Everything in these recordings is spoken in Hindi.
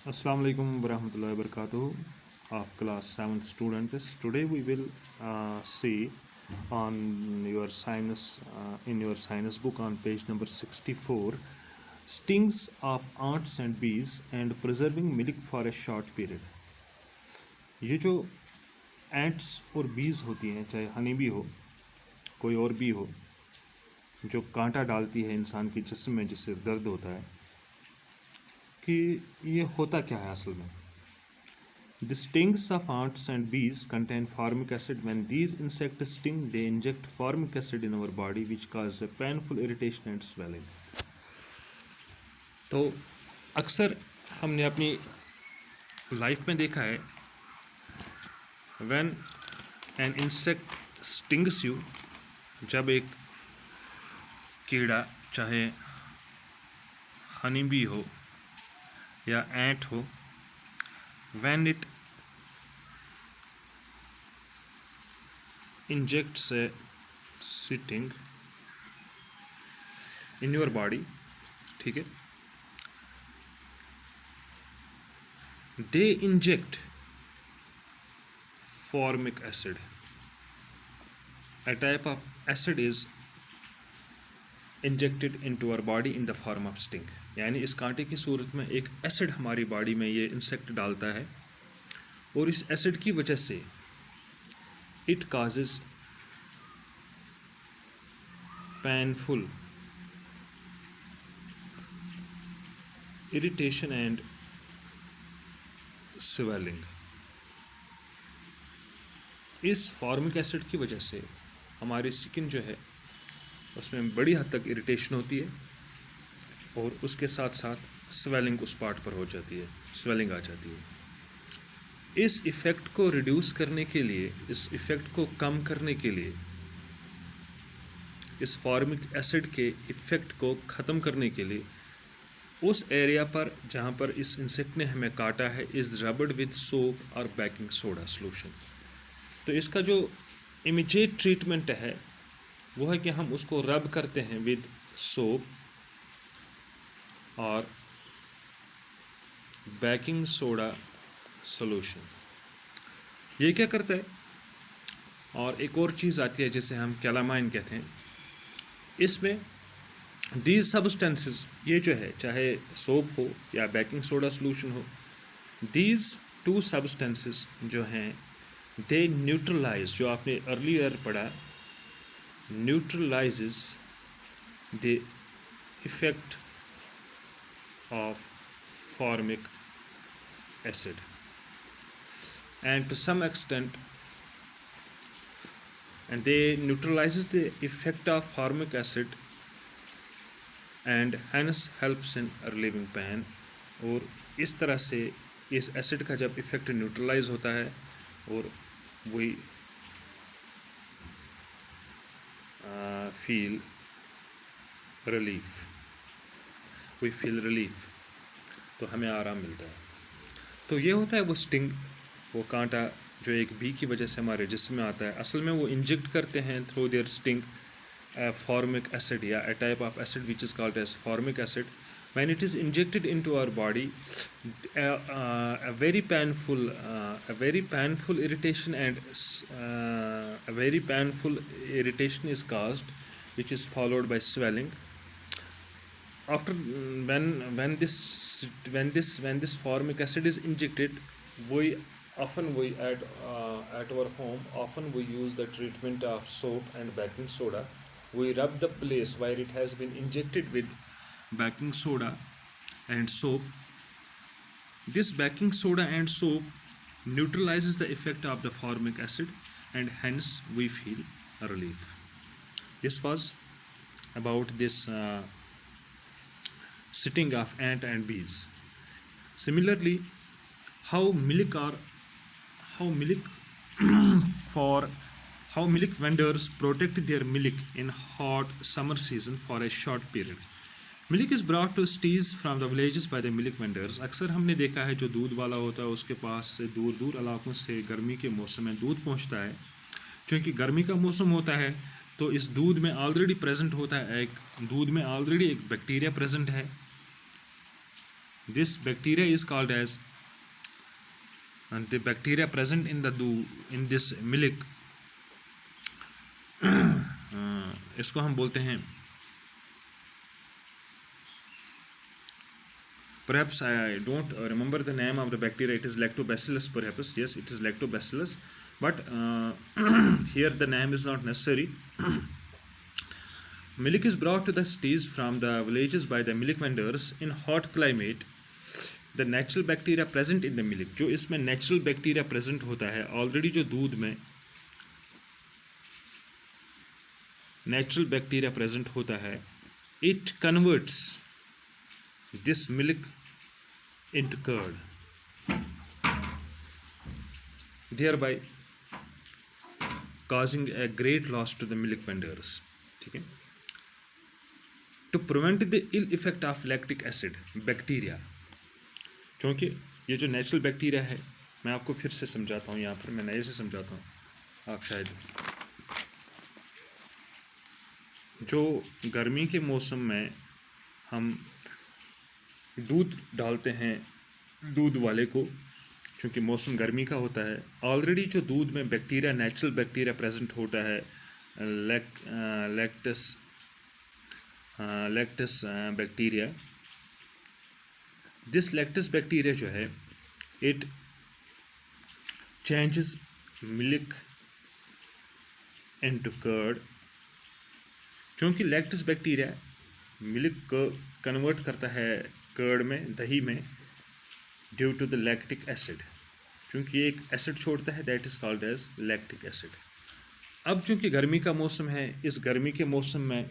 Assalamu alaikum warahmatullahi wabarakatuh of class 7th students. Today we will see on your science in your science book on page number 64 stings of ants and bees and preserving milk for a short period. ये जो ants और bees होती हैं, चाहे हनी बी हो कोई और बी हो, जो कांटा डालती है इंसान के जिस्म में जिससे दर्द होता है, कि ये होता क्या है असल में. The stings of ants and bees contain formic acid. When these insects sting, they inject formic acid in our body, which causes a painful irritation and swelling. तो अक्सर हमने अपनी लाइफ में देखा है, when an insect stings you, जब एक कीड़ा, चाहे हनी बी हो या एंट हो, when it injects a sting in your body, ठीक है, they inject formic acid. A type of acid is injected into our body in the form of sting. यानी इस कांटे की सूरत में एक एसिड हमारी बॉडी में ये इंसेक्ट डालता है, और इस एसिड की वजह से it causes painful irritation and swelling. इस फॉर्मिक एसिड की वजह से हमारी स्किन जो है उसमें बड़ी हद तक इरिटेशन होती है, और उसके साथ साथ स्वेलिंग उस पार्ट पर हो जाती है, स्वेलिंग आ जाती है. इस इफ़ेक्ट को रिड्यूस करने के लिए, इस इफ़ेक्ट को कम करने के लिए, इस फॉर्मिक एसिड के इफ़ेक्ट को ख़त्म करने के लिए, उस एरिया पर जहाँ पर इस इंसेक्ट ने हमें काटा है इज़ रबड विद सोप और बेकिंग सोडा सोल्यूशन. तो इसका जो इमीडिएट ट्रीटमेंट है वो है कि हम उसको रब करते हैं विद सोप और बेकिंग सोडा सॉल्यूशन. ये क्या करता है, और एक और चीज़ आती है जिसे हम कैलामाइन कहते हैं. इसमें दीज सब्सटेंसेस, ये जो है चाहे सोप हो या बेकिंग सोडा सॉल्यूशन हो, दीज टू सब्सटेंसेस जो हैं दे न्यूट्रलाइज, जो आपने अर्लियर पढ़ा, neutralises the effect of formic acid, and to some extent, and they neutralizes the effect of formic acid and hence helps in relieving pain. और इस तरह से इस एसिड का जब इफ़ेक्ट न्यूट्रलाइज होता है और वी फील रिलीफ, तो हमें आराम मिलता है. तो ये होता है वो स्टिंग, वो कांटा जो एक बी की वजह से हमारे जिस्म में आता है. असल में वो इंजेक्ट करते हैं through their sting formic acid या a type of acid which is called as formic acid. When it is injected into our body, a very painful irritation and a very painful irritation is caused, which is followed by swelling. After when this formic acid is injected, we at our home often we use the treatment of soap and baking soda. We rub the place where it has been injected with baking soda and soap. This baking soda and soap neutralizes the effect of the formic acid, and hence we feel a relief. This was about this sting of ant and bees. Similarly, how milk vendors protect their milk in hot summer season for a short period. Milk is brought to cities from the villages by the milk vendors. अक्सर हमने देखा है जो दूध वाला होता है उसके पास से दूर दूर इलाकों से गर्मी के मौसम में दूध पहुंचता है. क्योंकि गर्मी का मौसम होता है तो इस दूध में ऑलरेडी प्रेजेंट होता है, एक दूध में ऑलरेडी एक बैक्टीरिया प्रेजेंट है This bacteria is called as, and the bacteria present in the in this milk, इसको हम बोलते हैं, perhaps I don't remember the name of the bacteria. It is lactobacillus, perhaps. Yes, it is lactobacillus, but here the name is not necessary. Milk is brought to the cities from the villages by the milk vendors in hot climate. The natural bacteria present in the milk, जो इसमें natural bacteria present होता है already, जो दूध में natural bacteria present होता है, it converts this milk into curd, thereby causing a great loss to the milk vendors. ठीक है. To prevent the ill effect of lactic acid bacteria, क्योंकि ये जो नेचुरल बैक्टीरिया है, मैं आपको फिर से समझाता हूँ, यहाँ पर मैं नए से समझाता हूँ, आप शायद, जो गर्मी के मौसम में हम दूध डालते हैं दूध वाले को, क्योंकि मौसम गर्मी का होता है, ऑलरेडी जो दूध में बैक्टीरिया, नेचुरल बैक्टीरिया प्रेजेंट होता है, lactus bacteria, this lactus bacteria जो है, it changes milk into curd, क्योंकि लैक्टस बैक्टीरिया मिल्क को कन्वर्ट करता है कर्ड में, दही में, due to the lactic acid, क्योंकि एक एसिड छोड़ता है, that is called as lactic acid. अब चूँकि गर्मी का मौसम है, इस गर्मी के मौसम में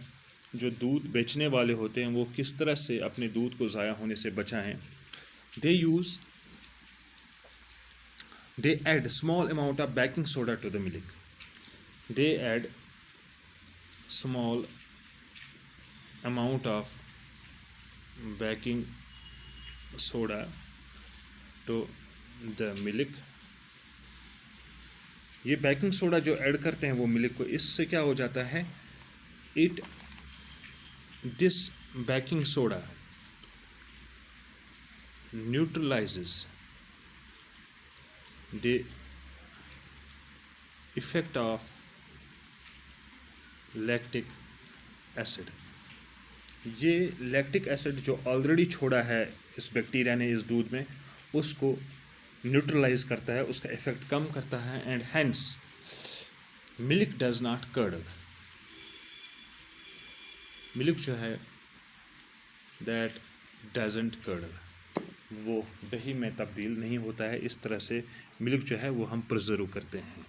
जो दूध बेचने वाले होते हैं वो किस तरह से अपने दूध को ज़ाया होने से बचाएं, they add small amount of baking soda to the milk. They add small amount of baking soda to the milk. ये बेकिंग सोडा जो ऐड करते हैं वो मिल्क को, इससे क्या हो जाता है, this baking soda neutralizes the effect of lactic acid. ये लैक्टिक एसिड जो ऑलरेडी छोड़ा है इस बैक्टीरिया ने इस दूध में, उसको न्यूट्रलाइज करता है, उसका इफेक्ट कम करता है, and hence milk does not curdle. Milk जो है दैट डजंट कर्डल, वो दही में तब्दील नहीं होता है. इस तरह से मिल्क जो है वो हम प्रिजर्व करते हैं.